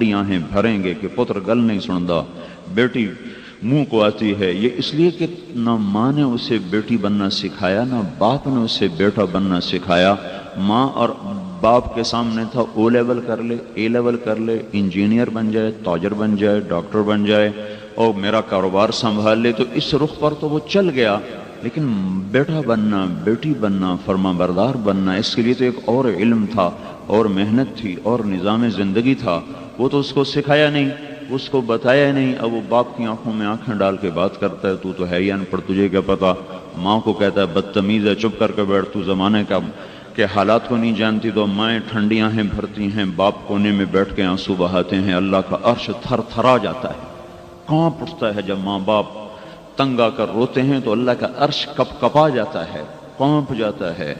ٹھنڈی آنکھیں بھریں گے کہ پتر گل نہیں سندا، بیٹی منہ کو آتی ہے، یہ اس لیے کہ نہ ماں نے اسے بیٹی بننا سکھایا، نہ باپ نے اسے بیٹا بننا سکھایا۔ ماں اور باپ کے سامنے تھا او لیول کر لے، اے لیول کر لے، انجینئر بن جائے، تاجر بن جائے، ڈاکٹر بن جائے اور میرا کاروبار سنبھال لے، تو اس رخ پر تو وہ چل گیا۔ لیکن بیٹا بننا، بیٹی بننا، فرما بردار بننا، اس کے لیے تو ایک اور علم تھا، اور محنت تھی، اور نظام زندگی تھا، وہ تو اس کو سکھایا نہیں، اس کو بتایا نہیں۔ اب وہ باپ کی آنکھوں میں آنکھیں ڈال کے بات کرتا ہے، تو ہے ہی ان پڑھ، تجھے کیا پتا۔ ماں کو کہتا ہے بدتمیز ہے، چپ کر کے بیٹھ، تو زمانے کا کے حالات کو نہیں جانتی۔ تو مائیں ٹھنڈی آنکھیں بھرتی ہیں، باپ کونے میں بیٹھ کے آنسو بہاتے ہیں، اللہ کا عرش تھر تھرا جاتا ہے، کانپ اٹھتا ہے۔ جب ماں باپ تنگ آ کر روتے ہیں تو اللہ کا عرش کپ کپا جاتا ہے، کانپ جاتا ہے۔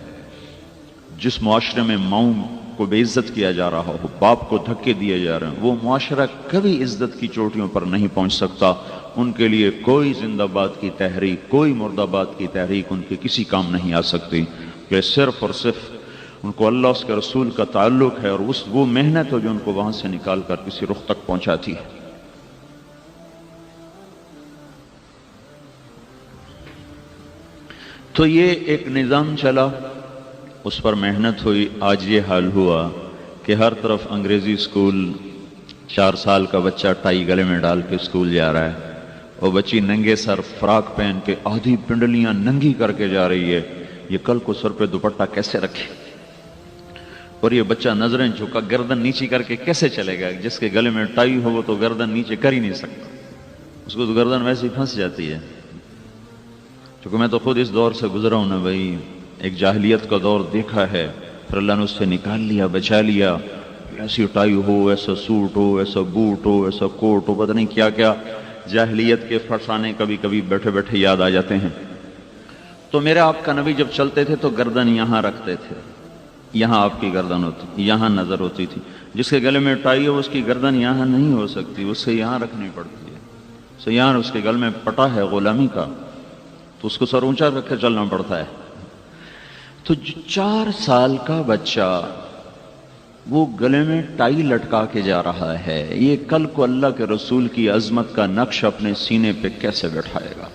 جس معاشرے میں ماؤں کو بے عزت کیا جا رہا ہو، باپ کو دھکے دیے جا رہے ہیں، وہ معاشرہ کبھی عزت کی چوٹیوں پر نہیں پہنچ سکتا۔ ان کے لیے کوئی زندہ باد کی تحریک، کوئی مرد آباد کی تحریک ان کے کسی کام نہیں آ سکتی، کہ صرف اور صرف ان کو اللہ اس کے رسول کا تعلق ہے، اور وہ محنت ہے جو ان کو وہاں سے نکال کر کسی رخ تک پہنچاتی ہے۔ تو یہ ایک نظام چلا، اس پر محنت ہوئی، آج یہ حال ہوا کہ ہر طرف انگریزی اسکول، 4 سال کا بچہ ٹائی گلے میں ڈال کے اسکول جا رہا ہے، اور بچی ننگے سر فراق پہن کے آدھی پنڈلیاں ننگی کر کے جا رہی ہے، یہ کل کو سر پہ دوپٹہ کیسے رکھے؟ اور یہ بچہ نظریں جھکا گردن نیچی کر کے کیسے چلے گا؟ جس کے گلے میں ٹائی ہو وہ تو گردن نیچے کر ہی نہیں سکتا، اس کو تو گردن ویسے ہی پھنس جاتی ہے۔ چونکہ میں تو خود اس دور سے گزرا ہوں نا بھائی، ایک جاہلیت کا دور دیکھا ہے، پھر اللہ نے اس سے نکال لیا، بچا لیا۔ ایسی ٹائی ہو، ایسا سوٹ ہو، ایسا بوٹ ہو، ایسا کوٹ ہو، پتہ نہیں کیا کیا جاہلیت کے فرسانے کبھی کبھی بیٹھے بیٹھے یاد آ جاتے ہیں۔ تو میرے آپ کا نبی جب چلتے تھے تو گردن یہاں رکھتے تھے، یہاں آپ کی گردن ہوتی، یہاں نظر ہوتی تھی۔ جس کے گلے میں ٹائی ہو اس کی گردن یہاں نہیں ہو سکتی، اس سے یہاں رکھنی پڑتی ہے، اسے یہاں اس کے گل میں پٹا ہے غلامی کا، تو اس کو سر اونچا رکھ کے چلنا پڑتا ہے۔ تو 4 سال کا بچہ وہ گلے میں ٹائی لٹکا کے جا رہا ہے، یہ کل کو اللہ کے رسول کی عظمت کا نقش اپنے سینے پہ کیسے بیٹھائے گا؟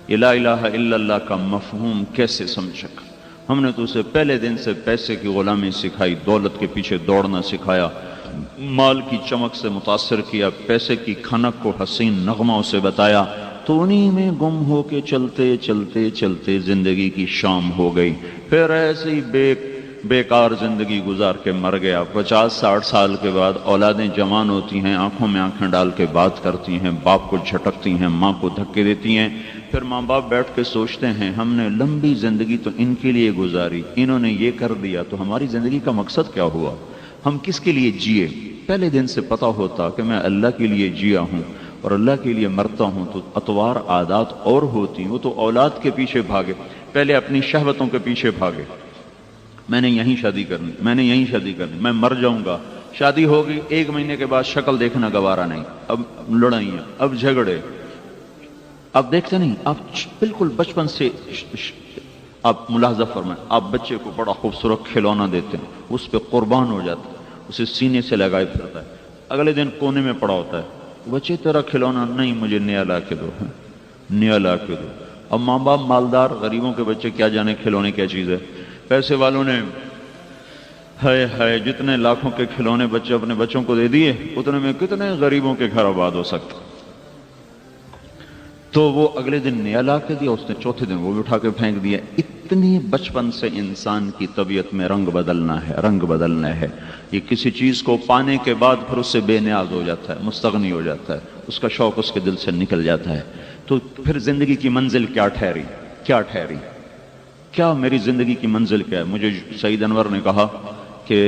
یہ لا الہ الا اللہ کا مفہوم کیسے سمجھے گا؟ ہم نے تو اسے پہلے دن سے پیسے کی غلامی سکھائی، دولت کے پیچھے دوڑنا سکھایا، مال کی چمک سے متاثر کیا، پیسے کی کھنک کو حسین نغمہ اسے بتایا، تو انہی میں گم ہو کے چلتے چلتے چلتے زندگی کی شام ہو گئی۔ پھر ایسے ہی بیکار زندگی گزار کے مر گیا۔ 50-60 سال کے بعد اولادیں جوان ہوتی ہیں، آنکھوں میں آنکھیں ڈال کے بات کرتی ہیں، باپ کو جھٹکتی ہیں، ماں کو دھکے دیتی ہیں۔ پھر ماں باپ بیٹھ کے سوچتے ہیں ہم نے لمبی زندگی تو ان کے لیے گزاری، انہوں نے یہ کر دیا، تو ہماری زندگی کا مقصد کیا ہوا؟ ہم کس کے لیے جیے؟ پہلے دن سے پتہ ہوتا کہ میں اللہ کے لیے جیا ہوں اور اللہ کے لیے مرتا ہوں، تو اطوار عادات اور ہوتی، وہ تو اولاد کے پیچھے بھاگے، پہلے اپنی شہوتوں کے پیچھے بھاگے، میں نے یہیں شادی کرنی، میں نے یہیں شادی کرنی، میں مر جاؤں گا۔ شادی ہوگی، 1 مہینے کے بعد شکل دیکھنا گوارا نہیں، اب لڑائیاں، اب جھگڑے، آپ دیکھتے نہیں؟ آپ بالکل بچپن سے آپ ملاحظہ فرمائیں، آپ بچے کو بڑا خوبصورت کھلونا دیتے ہیں، اس پہ قربان ہو جاتا ہے، اسے سینے سے لگائے پھرتا ہے، اگلے دن کونے میں پڑا ہوتا ہے، بچے تیرا کھلونا نہیں، مجھے نیا لا کے دو، نیا لا کے دو۔ اب ماں باپ مالدار، غریبوں کے بچے کیا جانے کھلونے کیا چیز ہے، پیسے والوں نے ہائے جتنے لاکھوں کے کھلونے بچے اپنے بچوں کو دے دیے، اتنے میں کتنے غریبوں کے گھر آباد ہو سکتے۔ تو وہ اگلے دن نیا لا کے دیا، اس نے چوتھے دن وہ بھی اٹھا کے پھینک دیا۔ اتنی بچپن سے انسان کی طبیعت میں رنگ بدلنا ہے، رنگ بدلنا ہے۔ یہ کسی چیز کو پانے کے بعد پھر اس سے بے نیاز ہو جاتا ہے، مستغنی ہو جاتا ہے، اس کا شوق اس کے دل سے نکل جاتا ہے۔ تو پھر زندگی کی منزل کیا ٹھہری؟ کیا ٹھہری؟ کیا میری زندگی کی منزل کیا ہے؟ مجھے سعید انور نے کہا کہ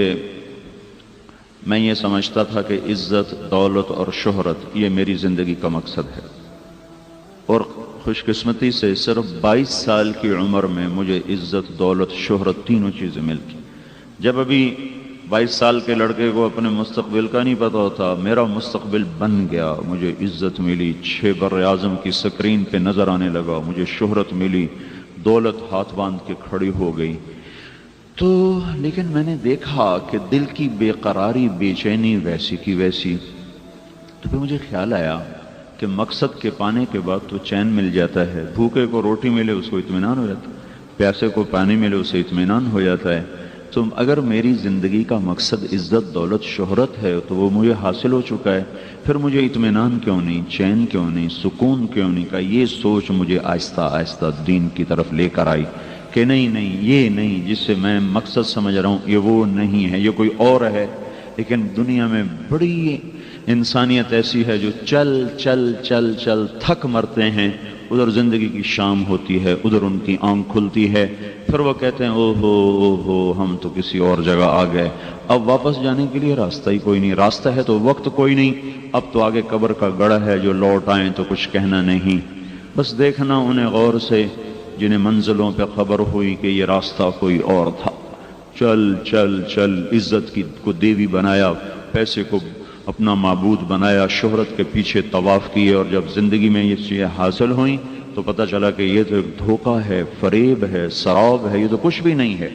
میں یہ سمجھتا تھا کہ عزت، دولت اور شہرت یہ میری زندگی کا مقصد ہے، اور خوش قسمتی سے صرف 22 سال کی عمر میں مجھے عزت، دولت، شہرت تینوں چیزیں مل گئی۔ جب ابھی 22 سال کے لڑکے کو اپنے مستقبل کا نہیں پتا ہوتا، میرا مستقبل بن گیا، مجھے عزت ملی، 6 بر اعظم کی سکرین پہ نظر آنے لگا، مجھے شہرت ملی، دولت ہاتھ باندھ کے کھڑی ہو گئی۔ تو لیکن میں نے دیکھا کہ دل کی بے قراری، بے چینی ویسی کی ویسی، تو پھر مجھے خیال آیا کہ مقصد کے پانے کے بعد تو چین مل جاتا ہے، بھوکے کو روٹی ملے اس کو اطمینان ہو جاتا ہے، پیاسے کو پانی ملے اسے اطمینان ہو جاتا ہے۔ تو اگر میری زندگی کا مقصد عزت، دولت، شہرت ہے تو وہ مجھے حاصل ہو چکا ہے، پھر مجھے اطمینان کیوں نہیں، چین کیوں نہیں، سکون کیوں نہیں؟ کا یہ سوچ مجھے آہستہ آہستہ دین کی طرف لے کر آئی کہ نہیں یہ نہیں جس سے میں مقصد سمجھ رہا ہوں، یہ وہ نہیں ہے، یہ کوئی اور ہے۔ لیکن دنیا میں بڑی انسانیت ایسی ہے جو چل چل چل چل تھک مرتے ہیں، ادھر زندگی کی شام ہوتی ہے، ادھر ان کی آنکھ کھلتی ہے، پھر وہ کہتے ہیں او ہو ہم تو کسی اور جگہ آ گئے، اب واپس جانے کے لیے راستہ ہی کوئی نہیں، راستہ ہے تو وقت کوئی نہیں، اب تو آگے قبر کا گڑھ ہے، جو لوٹ آئیں تو کچھ کہنا نہیں۔ بس دیکھنا انہیں غور سے جنہیں منزلوں پہ خبر ہوئی کہ یہ راستہ کوئی اور تھا، چل چل چل عزت کی کو دیوی بنایا، پیسے کو اپنا معبود بنایا، شہرت کے پیچھے طواف کیے، اور جب زندگی میں یہ چیزیں حاصل ہوئیں تو پتہ چلا کہ یہ تو ایک دھوکہ ہے، فریب ہے، سراب ہے، یہ تو کچھ بھی نہیں ہے۔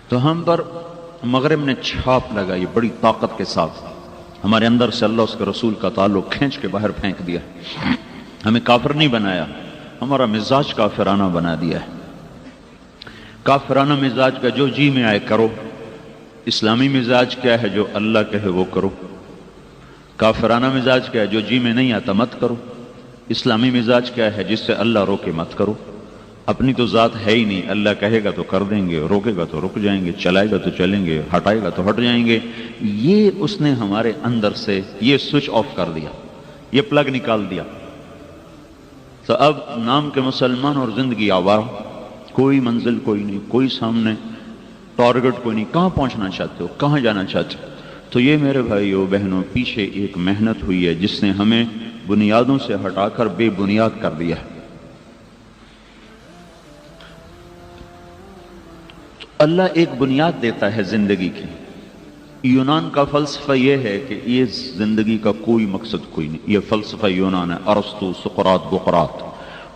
تو ہم پر مغرب نے چھاپ لگائی بڑی طاقت کے ساتھ، ہمارے اندر سے اللہ اس کے رسول کا تعلق کھینچ کے باہر پھینک دیا، ہمیں کافر نہیں بنایا، ہمارا مزاج کافرانہ بنا دیا ہے۔ کافرانہ مزاج کا جو جی میں آئے کرو، اسلامی مزاج کیا ہے؟ جو اللہ کہے وہ کرو۔ کافرانہ مزاج کیا ہے؟ جو جی میں نہیں آتا مت کرو۔ اسلامی مزاج کیا ہے؟ جس سے اللہ روکے مت کرو۔ اپنی تو ذات ہے ہی نہیں، اللہ کہے گا تو کر دیں گے، روکے گا تو رک جائیں گے، چلائے گا تو چلیں گے، ہٹائے گا تو ہٹ جائیں گے۔ یہ اس نے ہمارے اندر سے یہ سوئچ آف کر دیا، یہ پلگ نکال دیا۔ تو اب نام کے مسلمان اور زندگی آوارہ، کوئی منزل کوئی نہیں، کوئی سامنے ٹارگٹ کوئی نہیں، کہاں پہنچنا چاہتے ہو، کہاں جانا چاہتے ہو؟ تو یہ میرے بھائیو بہنوں پیچھے ایک محنت ہوئی ہے جس نے ہمیں بنیادوں سے ہٹا کر بے بنیاد کر دیا ہے۔ تو اللہ ایک بنیاد دیتا ہے زندگی کی۔ یونان کا فلسفہ یہ ہے کہ یہ زندگی کا کوئی مقصد کوئی نہیں، یہ فلسفہ یونان ہے، ارسطو، سقراط، بقراط،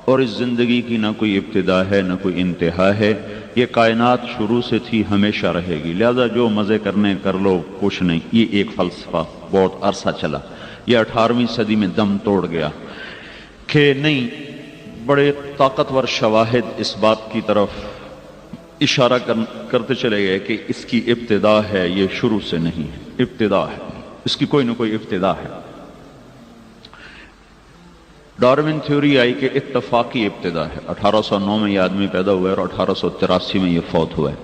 اور اس زندگی کی نہ کوئی ابتدا ہے نہ کوئی انتہا ہے، یہ کائنات شروع سے تھی، ہمیشہ رہے گی، لہذا جو مزے کرنے کر لو، کچھ نہیں۔ یہ ایک فلسفہ بہت عرصہ چلا، یہ 18ویں صدی میں دم توڑ گیا کہ نہیں، بڑے طاقتور شواہد اس بات کی طرف اشارہ کرتے چلے گئے کہ اس کی ابتدا ہے، یہ شروع سے نہیں ہے، ابتدا ہے، اس کی کوئی نہ کوئی ابتدا ہے۔ ڈارون تھیوری آئی کہ اتفاقی ابتدا ہے، 1809 میں یہ آدمی پیدا ہوا ہے اور 1883 میں یہ فوت ہوا ہے۔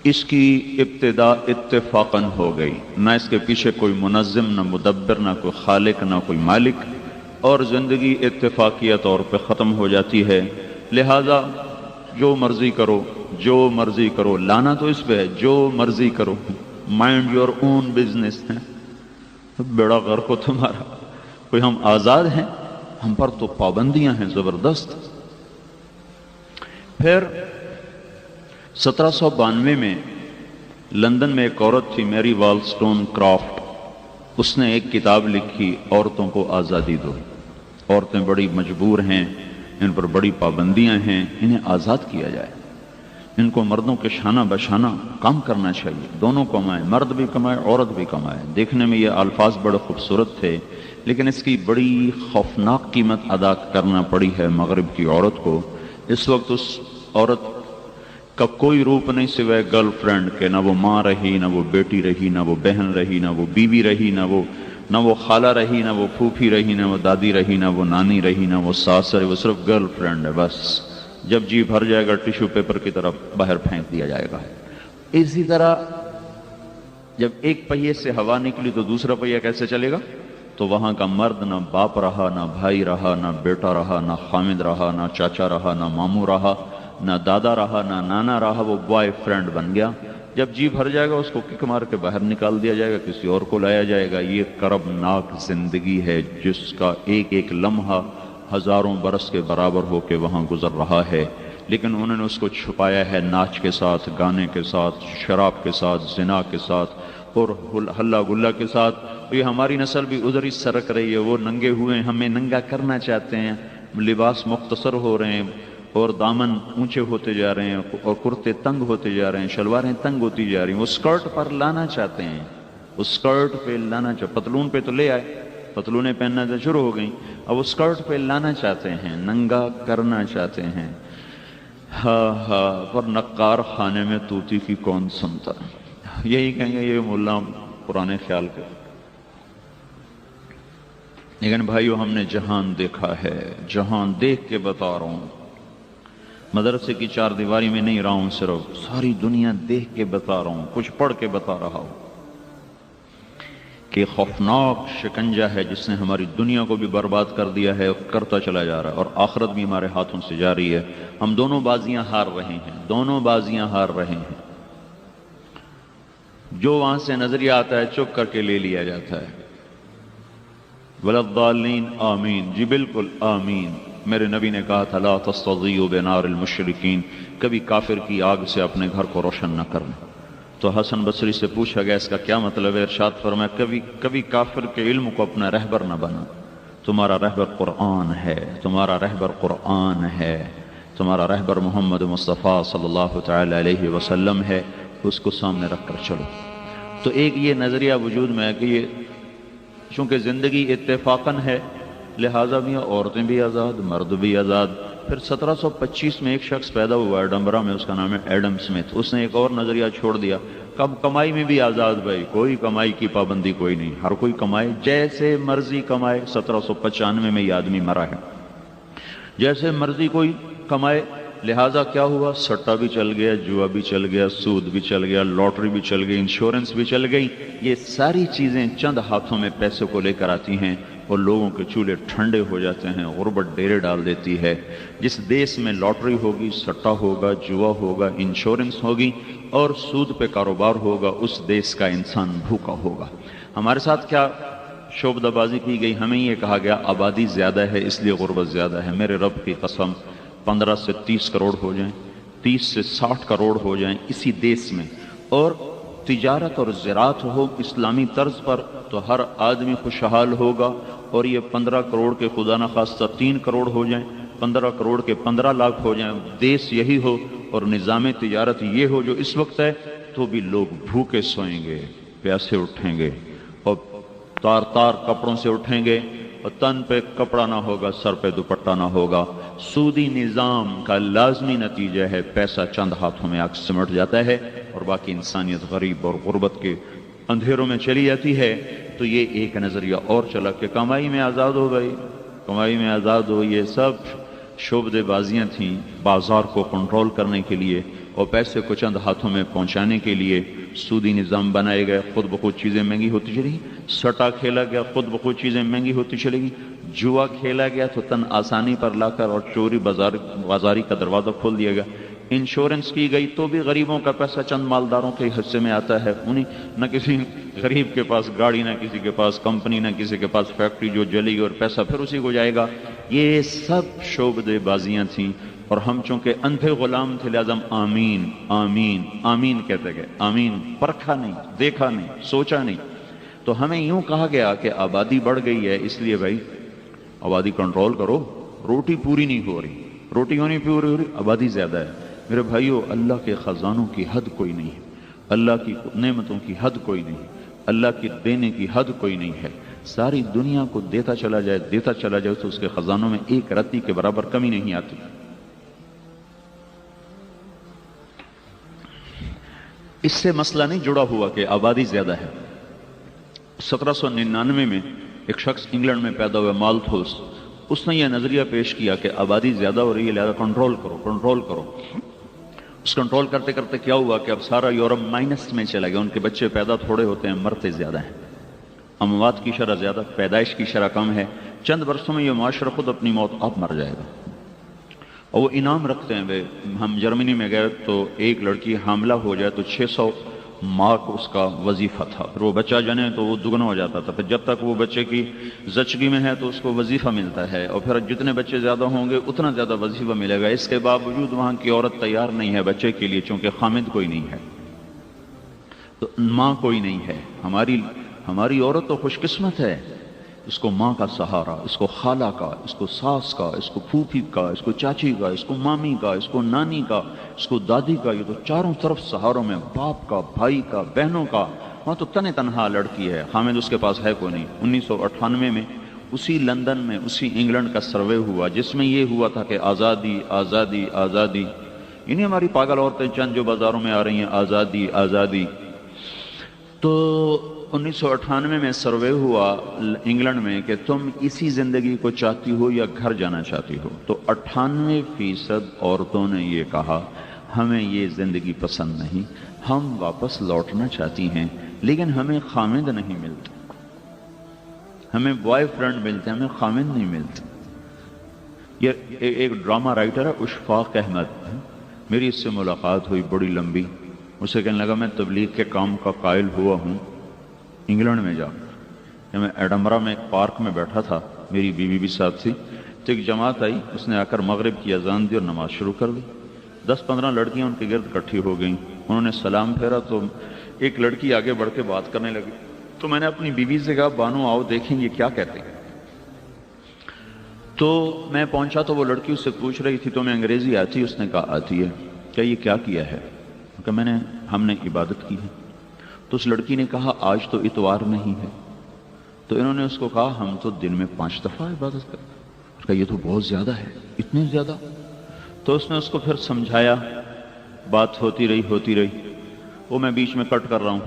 اس کی ابتدا اتفاقاً ہو گئی، نہ اس کے پیچھے کوئی منظم، نہ مدبر، نہ کوئی خالق، نہ کوئی مالک، اور زندگی اتفاقیہ طور پہ ختم ہو جاتی ہے۔ لہذا جو مرضی کرو، جو مرضی کرو، لانا تو اس پہ ہے، جو مرضی کرو، مائنڈ یور اون بزنس ہے، بیڑا غرق ہو تمہارا۔ کوئی ہم آزاد ہیں؟ ہم پر تو پابندیاں ہیں زبردست۔ پھر 1792 میں لندن میں ایک عورت تھی، میری والسٹون کرافٹ، اس نے ایک کتاب لکھی، عورتوں کو آزادی دو، عورتیں بڑی مجبور ہیں، ان پر بڑی پابندیاں ہیں، انہیں آزاد کیا جائے، ان کو مردوں کے شانہ بشانہ کام کرنا چاہیے، دونوں کمائیں، مرد بھی کمائے، عورت بھی کمائے۔ دیکھنے میں یہ الفاظ بڑے خوبصورت تھے، لیکن اس کی بڑی خوفناک قیمت ادا کرنا پڑی ہے مغرب کی عورت کو۔ اس وقت اس عورت کا کوئی روپ نہیں سوائے گرل فرینڈ کے، نہ وہ ماں رہی، نہ وہ بیٹی رہی، نہ وہ بہن رہی، نہ وہ بیوی رہی، نہ وہ خالہ رہی، نہ وہ پھوپھی رہی، نہ وہ دادی رہی، نہ وہ نانی رہی، نہ وہ ساس رہی، وہ صرف گرل فرینڈ ہے بس۔ جب جی بھر جائے گا ٹیشو پیپر کی طرف باہر پھینک دیا جائے گا۔ اسی طرح جب ایک پہیے سے ہوا نکلی تو دوسرا پہیہ کیسے چلے گا؟ تو وہاں کا مرد نہ باپ رہا، نہ بھائی رہا، نہ بیٹا رہا، نہ خامد رہا، نہ چاچا رہا، نہ ماموں رہا، نہ دادا رہا، نہ نانا رہا، وہ بوائے فرینڈ بن گیا۔ جب جی بھر جائے گا اس کو کک مار کے باہر نکال دیا جائے گا، کسی اور کو لایا جائے گا۔ یہ کربناک زندگی ہے جس کا ایک ایک لمحہ ہزاروں برس کے برابر ہو کے وہاں گزر رہا ہے، لیکن انہوں نے اس کو چھپایا ہے ناچ کے ساتھ، گانے کے ساتھ، شراب کے ساتھ، زنا کے ساتھ اور ہلہ گلہ کے ساتھ۔ یہ ہماری نسل بھی ادھر ہی سرک رہی ہے، وہ ننگے ہوئے ہیں، ہمیں ننگا کرنا چاہتے ہیں، لباس مختصر ہو رہے ہیں، اور دامن اونچے ہوتے جا رہے ہیں اور کرتے تنگ ہوتے جا رہے ہیں، شلواریں تنگ ہوتی جا رہی ہیں، وہ سکرٹ پر لانا چاہتے ہیں، وہ سکرٹ پہ لانا پتلون پہ تو لے آئے، پتلونیں پہننا تو شروع ہو گئیں، اب وہ سکرٹ پہ لانا چاہتے ہیں، ننگا کرنا چاہتے ہیں۔ ہاں ہاں، پر نقار خانے میں طوطی کی کون سنتا، یہی کہیں گے یہ ملا پرانے خیال کے۔ لیکن بھائیو ہم نے جہان دیکھا ہے، جہان دیکھ کے بتا رہا ہوں، مدرسے کی چار دیواری میں نہیں رہا ہوں، صرف ساری دنیا دیکھ کے بتا رہا ہوں، کچھ پڑھ کے بتا رہا ہوں کہ خوفناک شکنجہ ہے جس نے ہماری دنیا کو بھی برباد کر دیا ہے اور کرتا چلا جا رہا ہے، اور آخرت بھی ہمارے ہاتھوں سے جاری ہے۔ ہم دونوں بازیاں ہار رہے ہیں، دونوں بازیاں ہار رہے ہیں۔ جو وہاں سے نظریہ آتا ہے چپ کر کے لے لیا جاتا ہے۔ وَلَضَّالِّينَ آمین، جی بالکل آمین۔ میرے نبی نے کہا تھا لا تستضیئوا بنار المشرکین، کبھی کافر کی آگ سے اپنے گھر کو روشن نہ کرنا۔ تو حسن بصری سے پوچھا گیا اس کا کیا مطلب ہے؟ ارشاد فرمایا کبھی کافر کے علم کو اپنا رہبر نہ بنا، تمہارا رہبر قرآن ہے، تمہارا رہبر قرآن ہے، تمہارا رہبر محمد مصطفیٰ صلی اللہ تعالی علیہ وسلم ہے، اس کو سامنے رکھ کر چلو۔ تو ایک یہ نظریہ وجود میں ہے کہ یہ چونکہ زندگی اتفاقاً ہے، لہٰذا بھی عورتیں بھی آزاد، مرد بھی آزاد۔ پھر 1725 میں ایک شخص پیدا ہوا ایڈنبرا میں، اس کا نام ہے ایڈم سمتھ، اس نے ایک اور نظریہ چھوڑ دیا، کمائی میں بھی آزاد بھائی، کوئی کمائی کی پابندی کوئی نہیں، ہر کوئی کمائے جیسے مرضی کمائے۔ 1795 میں یہ آدمی مرا ہے، جیسے مرضی کوئی کمائے۔ لہٰذا کیا ہوا؟ سٹا بھی چل گیا، جوا بھی چل گیا، سود بھی چل گیا، لاٹری بھی چل گئی، انشورنس بھی چل گئی۔ یہ ساری چیزیں چند ہاتھوں میں پیسے کو لے کر آتی ہیں اور لوگوں کے چولہے ٹھنڈے ہو جاتے ہیں، غربت ڈیرے ڈال دیتی ہے۔ جس دیس میں لاٹری ہوگی، سٹا ہوگا، جوا ہوگا، انشورنس ہوگی اور سود پہ کاروبار ہوگا، اس دیس کا انسان بھوکا ہوگا۔ ہمارے ساتھ کیا شعبدہ بازی کی گئی؟ ہمیں یہ کہا گیا آبادی زیادہ ہے اس لیے غربت زیادہ ہے۔ میرے رب کی قسم، 15 سے 30 کروڑ ہو جائیں، 30 سے 60 کروڑ ہو جائیں اسی دیس میں، اور تجارت اور زراعت ہو اسلامی طرز پر، تو ہر آدمی خوشحال ہوگا۔ اور یہ 15 کروڑ کے خدا نخواستہ 3 کروڑ ہو جائیں، 15 کروڑ کے 15 لاکھ ہو جائیں، دیس یہی ہو اور نظام تجارت یہ ہو جو اس وقت ہے، تو بھی لوگ بھوکے سوئیں گے، پیاسے اٹھیں گے اور تار تار کپڑوں سے اٹھیں گے، اور تن پہ کپڑا نہ ہوگا، سر پہ دوپٹہ نہ ہوگا۔ سودی نظام کا لازمی نتیجہ ہے پیسہ چند ہاتھوں میں آ کے سمٹ جاتا ہے اور باقی انسانیت غریب اور غربت کے اندھیروں میں چلی جاتی ہے۔ تو یہ ایک نظریہ اور چلا کہ کمائی میں آزاد ہو گئی، کمائی میں آزاد ہو۔ یہ سب شعبدے بازیاں تھیں بازار کو کنٹرول کرنے کے لیے اور پیسے کو چند ہاتھوں میں پہنچانے کے لیے۔ سودی نظام بنائے گئے، خود بخود چیزیں مہنگی ہوتی چلی گئی۔ سٹا کھیلا گیا، خود بخود چیزیں مہنگی ہوتی چلے گی۔ جوا کھیلا گیا تو تن آسانی پر لا کر اور چوری بازاری کا دروازہ کھول دیا گیا۔ انشورنس کی گئی تو بھی غریبوں کا پیسہ چند مالداروں کے حصے میں آتا ہے، انہیں نہ کسی غریب کے پاس گاڑی، نہ کسی کے پاس کمپنی، نہ کسی کے پاس فیکٹری جو جلی گئی اور پیسہ پھر اسی کو جائے گا۔ یہ سب شعبدے بازیاں تھیں اور ہم چونکہ اندھے غلام تھے لہذا ہم آمین آمین آمین کہتے گئے، آمین، پرکھا نہیں، دیکھا نہیں، سوچا نہیں۔ تو ہمیں یوں کہا گیا کہ آبادی بڑھ گئی ہے اس لیے بھائی آبادی کنٹرول کرو، روٹی پوری نہیں ہو رہی، روٹی ہونی پوری ہو رہی، آبادی زیادہ ہے۔ میرے بھائیو، اللہ کے خزانوں کی حد کوئی نہیں ہے، اللہ کی نعمتوں کی حد کوئی نہیں، اللہ کی دینے کی حد کوئی نہیں ہے۔ ساری دنیا کو دیتا چلا جائے تو اس کے خزانوں میں ایک رتی کے برابر کمی نہیں آتی۔ اس سے مسئلہ نہیں جڑا ہوا کہ آبادی زیادہ ہے۔ 1799 میں ایک شخص انگلینڈ میں پیدا ہوا، مالتھوس، اس نے یہ نظریہ پیش کیا کہ آبادی زیادہ ہو رہی ہے لہذا کنٹرول کرو۔ اس کنٹرول کرتے کرتے کیا ہوا کہ اب سارا یورپ مائنس میں چلا گیا، ان کے بچے پیدا تھوڑے ہوتے ہیں، مرتے زیادہ ہیں، اموات کی شرح زیادہ، پیدائش کی شرح کم ہے۔ چند برسوں میں یہ معاشرہ خود اپنی موت آپ مر جائے گا۔ اور وہ انعام رکھتے ہیں، ہم جرمنی میں گئے تو ایک لڑکی حاملہ ہو جائے تو 600 مارک اس کا وظیفہ تھا، پھر وہ بچہ جنے تو وہ دگنا ہو جاتا تھا، پھر جب تک وہ بچے کی زچگی میں ہے تو اس کو وظیفہ ملتا ہے، اور پھر جتنے بچے زیادہ ہوں گے اتنا زیادہ وظیفہ ملے گا۔ اس کے باوجود وہاں کی عورت تیار نہیں ہے بچے کے لیے، چونکہ خامد کوئی نہیں ہے، تو ماں کوئی نہیں ہے۔ ہماری عورت تو خوش قسمت ہے، اس کو ماں کا سہارا، اس کو خالہ کا، اس کو ساس کا، اس کو پھوپھی کا، اس کو چاچی کا، اس کو مامی کا، اس کو نانی کا، اس کو دادی کا، یہ تو چاروں طرف سہاروں میں، باپ کا، بھائی کا، بہنوں کا. وہاں تو تنہا لڑکی ہے، حامد اس کے پاس ہے کوئی نہیں. 1998 میں اسی لندن میں اسی انگلینڈ کا سروے ہوا جس میں یہ ہوا تھا کہ آزادی آزادی آزادی. انہیں ہماری پاگل عورتیں چند جو بازاروں میں آ رہی ہیں آزادی آزادی. تو 1998 میں سروے ہوا انگلینڈ میں کہ تم اسی زندگی کو چاہتی ہو یا گھر جانا چاہتی ہو. تو 98% عورتوں نے یہ کہا ہمیں یہ زندگی پسند نہیں، ہم واپس لوٹنا چاہتی ہیں لیکن ہمیں خامند نہیں ملتے، ہمیں بوائے فرینڈ ملتے ہیں، ہمیں خامند نہیں ملتے. یہ ایک ڈرامہ رائٹر ہے اشفاق احمد، میری اس سے ملاقات ہوئی بڑی لمبی. اسے کہنے لگا میں تبلیغ کے کام کا قائل ہوا ہوں انگلینڈ میں جا کہ میں ایڈمبرا میں ایک پارک میں بیٹھا تھا، میری بیوی بھی ساتھ تھی. تو ایک جماعت آئی، اس نے آ کر مغرب کی اذان دی اور نماز شروع کر دی. 10-15 لڑکیاں ان کے گرد اکٹھی ہو گئیں. انہوں نے سلام پھیرا تو ایک لڑکی آگے بڑھ کے بات کرنے لگی. تو میں نے اپنی بیوی سے کہا بانو آؤ دیکھیں یہ کیا کہتے ہیں. تو میں پہنچا تو وہ لڑکی اس سے پوچھ رہی تھی تمہیں انگریزی آتی؟ اس نے کہا آتی ہے. کہ یہ کیا کیا ہے؟ کہ ہم نے عبادت کی ہے. تو اس لڑکی نے کہا آج تو اتوار نہیں ہے. تو انہوں نے اس کو کہا ہم تو دن میں 5 دفعہ عبادت کرتے ہیں. کہ یہ تو بہت زیادہ ہے، اتنی زیادہ. تو اس نے اس کو پھر سمجھایا، بات ہوتی رہی. وہ میں بیچ میں کٹ کر رہا ہوں.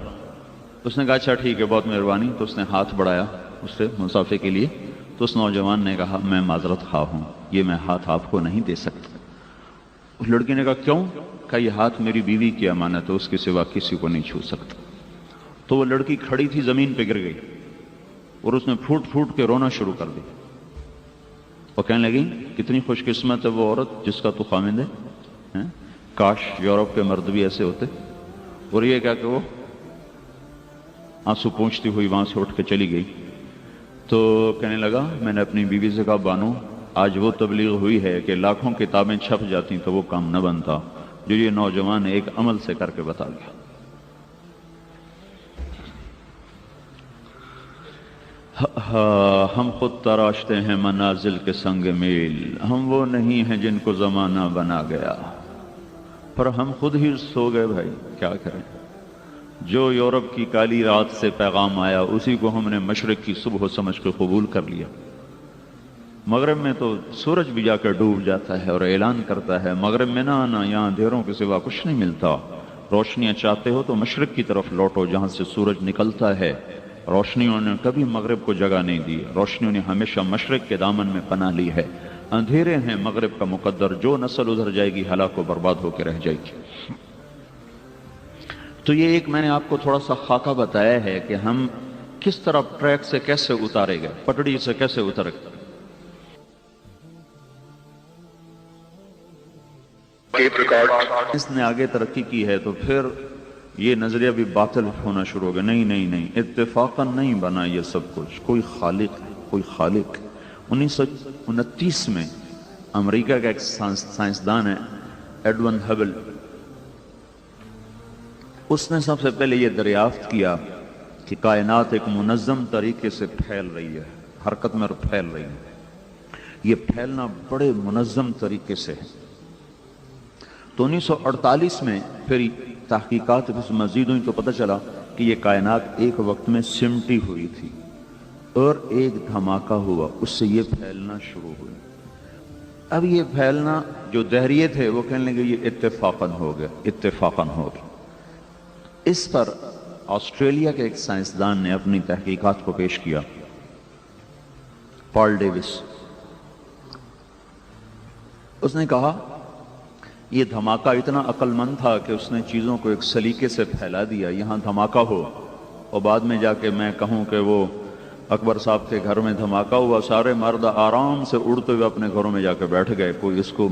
اس نے کہا اچھا ٹھیک ہے بہت مہربانی. تو اس نے ہاتھ بڑھایا اس سے مسافے کے لیے. تو اس نوجوان نے کہا میں معذرت خواہ ہوں، یہ میں ہاتھ آپ کو نہیں دے سکتا. اس لڑکی نے کہا کیوں؟ کہ یہ ہاتھ میری بیوی کی امانت ہے، اس کے سوا کسی کو نہیں چھو سکتا. تو وہ لڑکی کھڑی تھی زمین پہ گر گئی اور اس نے پھوٹ پھوٹ کے رونا شروع کر دی اور کہنے لگی کتنی خوش قسمت ہے وہ عورت جس کا تو خامند ہے، کاش یورپ کے مرد بھی ایسے ہوتے. اور یہ کیا کہ وہ آنسو پونچھتی ہوئی وہاں سے اٹھ کے چلی گئی. تو کہنے لگا میں نے اپنی بیوی سے کہا بانو آج وہ تبلیغ ہوئی ہے کہ لاکھوں کتابیں چھپ جاتی تو وہ کام نہ بنتا جو یہ نوجوان ایک عمل سے کر کے بتا گیا. ہم خود تراشتے ہیں منازل کے سنگ میل، ہم وہ نہیں ہیں جن کو زمانہ بنا گیا، پر ہم خود ہی سو گئے. بھائی کیا کریں؟ جو یورپ کی کالی رات سے پیغام آیا اسی کو ہم نے مشرق کی صبح سمجھ کے قبول کر لیا. مغرب میں تو سورج بھی جا کر ڈوب جاتا ہے اور اعلان کرتا ہے مغرب میں نہ آنا، یہاں اندھیروں کے سوا کچھ نہیں ملتا. روشنیاں چاہتے ہو تو مشرق کی طرف لوٹو جہاں سے سورج نکلتا ہے. روشنیوں نے کبھی مغرب کو جگہ نہیں دی، روشنیوں نے ہمیشہ مشرق کے دامن میں پناہ لی ہے. اندھیرے ہیں مغرب کا مقدر، جو نسل ادھر جائے گی ہلاک و برباد ہو کے رہ جائے گی. تو یہ ایک میں نے آپ کو تھوڑا سا خاکہ بتایا ہے کہ ہم کس طرح ٹریک سے کیسے اتارے گئے، پٹڑی سے کیسے اتر گئے. اس نے آگے ترقی کی ہے تو پھر یہ نظریہ بھی باطل ہونا شروع ہو گیا. نہیں اتفاقاً نہیں بنا یہ سب کچھ، کوئی خالق ہے، کوئی خالق. 1929 میں امریکہ کا ایک سائنسدان ہے ایڈون ہبل، اس نے سب سے پہلے یہ دریافت کیا کہ کائنات ایک منظم طریقے سے پھیل رہی ہے، حرکت میں پھیل رہی ہے. یہ پھیلنا بڑے منظم طریقے سے ہے. تو 1948 میں پھر تحقیقات مزید ہوئی تو پتہ چلا کہ یہ کائنات ایک وقت میں سمٹی ہوئی تھی اور ایک دھماکہ ہوا، اس سے یہ پھیلنا شروع ہوئی. اب یہ پھیلنا جو دہریے تھے وہ کہنے لگے یہ اتفاقاً ہو گیا. اس پر آسٹریلیا کے ایک سائنسدان نے اپنی تحقیقات کو پیش کیا، پال ڈیوس. اس نے کہا یہ دھماکہ اتنا عقل مند تھا کہ اس نے چیزوں کو ایک سلیقے سے پھیلا دیا. یہاں دھماکہ ہو اور بعد میں جا کے میں کہوں کہ وہ اکبر صاحب کے گھر میں دھماکہ ہوا، سارے مرد آرام سے اڑتے ہوئے اپنے گھروں میں جا کے بیٹھ گئے. کوئی اس کو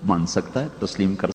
مان سکتا ہے، تسلیم کر